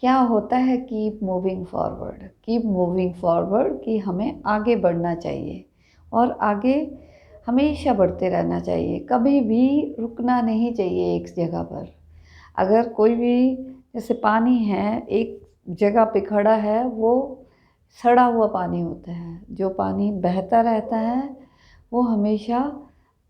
क्या होता है कीप मूविंग फॉरवर्ड कि हमें आगे बढ़ना चाहिए और आगे हमेशा बढ़ते रहना चाहिए, कभी भी रुकना नहीं चाहिए एक जगह पर। अगर कोई भी, जैसे पानी है एक जगह पे खड़ा है, वो सड़ा हुआ पानी होता है। जो पानी बहता रहता है वो हमेशा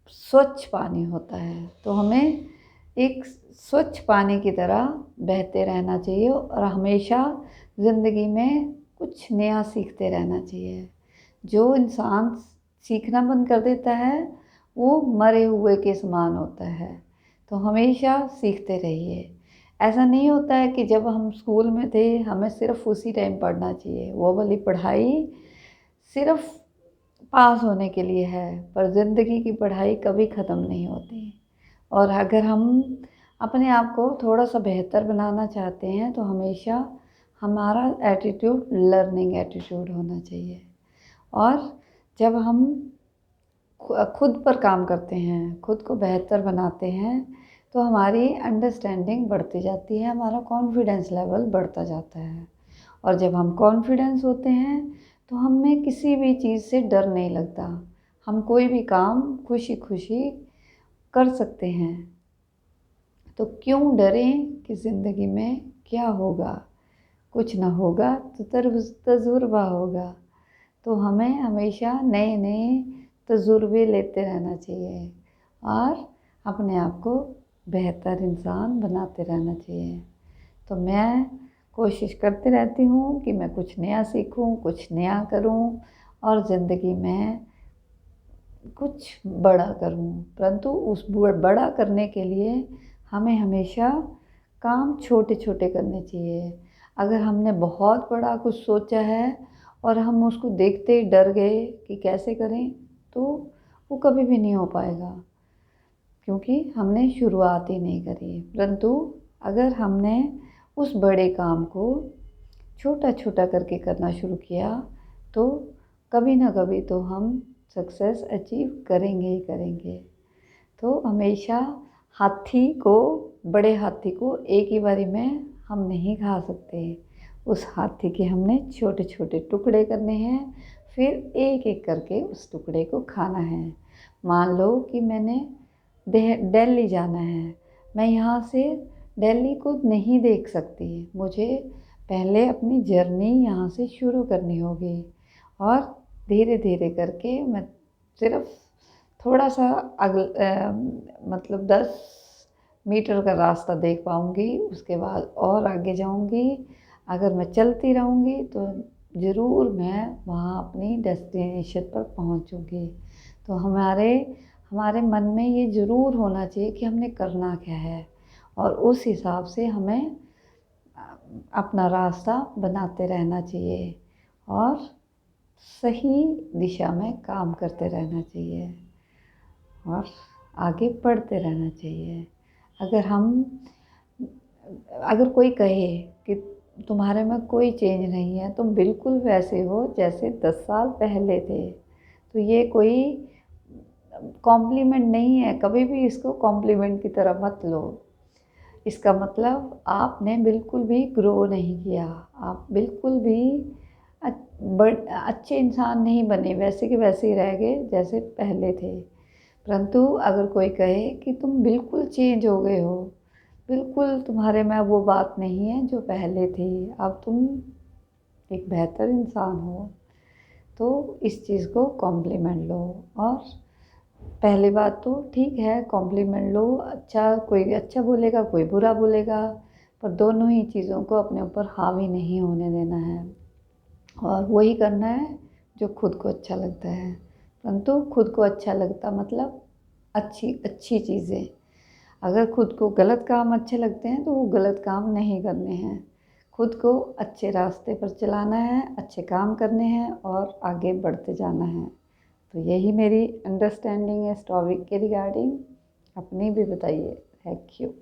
स्वच्छ पानी होता है। तो हमें एक स्वच्छ पानी की तरह बहते रहना चाहिए और हमेशा ज़िंदगी में कुछ नया सीखते रहना चाहिए। जो इंसान सीखना बंद कर देता है वो मरे हुए के समान होता है। तो हमेशा सीखते रहिए। ऐसा नहीं होता है कि जब हम स्कूल में थे हमें सिर्फ उसी टाइम पढ़ना चाहिए, वो वाली पढ़ाई सिर्फ पास होने के लिए है, पर ज़िंदगी की पढ़ाई कभी ख़त्म नहीं होती। और अगर हम अपने आप को थोड़ा सा बेहतर बनाना चाहते हैं तो हमेशा हमारा एटीट्यूड लर्निंग एटीट्यूड होना चाहिए। और जब हम खुद पर काम करते हैं, खुद को बेहतर बनाते हैं, तो हमारी अंडरस्टैंडिंग बढ़ती जाती है, हमारा कॉन्फिडेंस लेवल बढ़ता जाता है। और जब हम कॉन्फिडेंस होते हैं तो हमें किसी भी चीज़ से डर नहीं लगता। हम कोई भी काम खुशी खुशी कर सकते हैं। तो क्यों डरें कि ज़िंदगी में क्या होगा, कुछ ना होगा तो तजुर्बा होगा। तो हमें हमेशा नए नए तजुर्बे लेते रहना चाहिए और अपने आप को बेहतर इंसान बनाते रहना चाहिए। तो मैं कोशिश करती रहती हूँ कि मैं कुछ नया सीखूँ, कुछ नया करूँ और ज़िंदगी में कुछ बड़ा करूँ। परंतु उस बड़ा करने के लिए हमें हमेशा काम छोटे छोटे करने चाहिए। अगर हमने बहुत बड़ा कुछ सोचा है और हम उसको देखते ही डर गए कि कैसे करें, तो वो कभी भी नहीं हो पाएगा, क्योंकि हमने शुरुआत ही नहीं करी। परंतु अगर हमने उस बड़े काम को छोटा छोटा करके करना शुरू किया तो कभी ना कभी तो हम सक्सेस अचीव करेंगे ही करेंगे। तो हमेशा बड़े हाथी को एक ही बारी में हम नहीं खा सकते। उस हाथी के हमने छोटे छोटे टुकड़े करने हैं, फिर एक एक करके उस टुकड़े को खाना है। मान लो कि मैंने दिल्ली जाना है, मैं यहाँ से दिल्ली को नहीं देख सकती, मुझे पहले अपनी जर्नी यहाँ से शुरू करनी होगी। और धीरे धीरे करके मैं सिर्फ थोड़ा सा मतलब 10 मीटर का रास्ता देख पाऊँगी, उसके बाद और आगे जाऊँगी। अगर मैं चलती रहूँगी तो ज़रूर मैं वहाँ अपनी डेस्टिनेशन पर पहुँचूँगी। तो हमारे मन में ये ज़रूर होना चाहिए कि हमने करना क्या है, और उस हिसाब से हमें अपना रास्ता बनाते रहना चाहिए और सही दिशा में काम करते रहना चाहिए और आगे बढ़ते रहना चाहिए। अगर कोई कहे कि तुम्हारे में कोई चेंज नहीं है, तुम बिल्कुल वैसे हो जैसे 10 साल पहले थे, तो ये कोई कॉम्प्लीमेंट नहीं है। कभी भी इसको कॉम्प्लीमेंट की तरह मत लो। इसका मतलब आपने बिल्कुल भी ग्रो नहीं किया, आप बिल्कुल भी अच्छे इंसान नहीं बने, वैसे के वैसे ही रह गए जैसे पहले थे। परंतु अगर कोई कहे कि तुम बिल्कुल चेंज हो गए हो, बिल्कुल तुम्हारे में वो बात नहीं है जो पहले थी, अब तुम एक बेहतर इंसान हो, तो इस चीज़ को कॉम्प्लीमेंट लो। और पहली बात तो ठीक है, कॉम्प्लीमेंट लो, अच्छा कोई अच्छा बोलेगा कोई बुरा बोलेगा, पर दोनों ही चीज़ों को अपने ऊपर हावी नहीं होने देना है और वही करना है जो खुद को अच्छा लगता है। परंतु खुद को अच्छा लगता मतलब अच्छी अच्छी चीज़ें। अगर खुद को गलत काम अच्छे लगते हैं तो वो गलत काम नहीं करने हैं। खुद को अच्छे रास्ते पर चलाना है, अच्छे काम करने हैं और आगे बढ़ते जाना है। तो यही मेरी अंडरस्टैंडिंग है इस टॉपिक के रिगार्डिंग। अपनी भी बताइए। Thank you.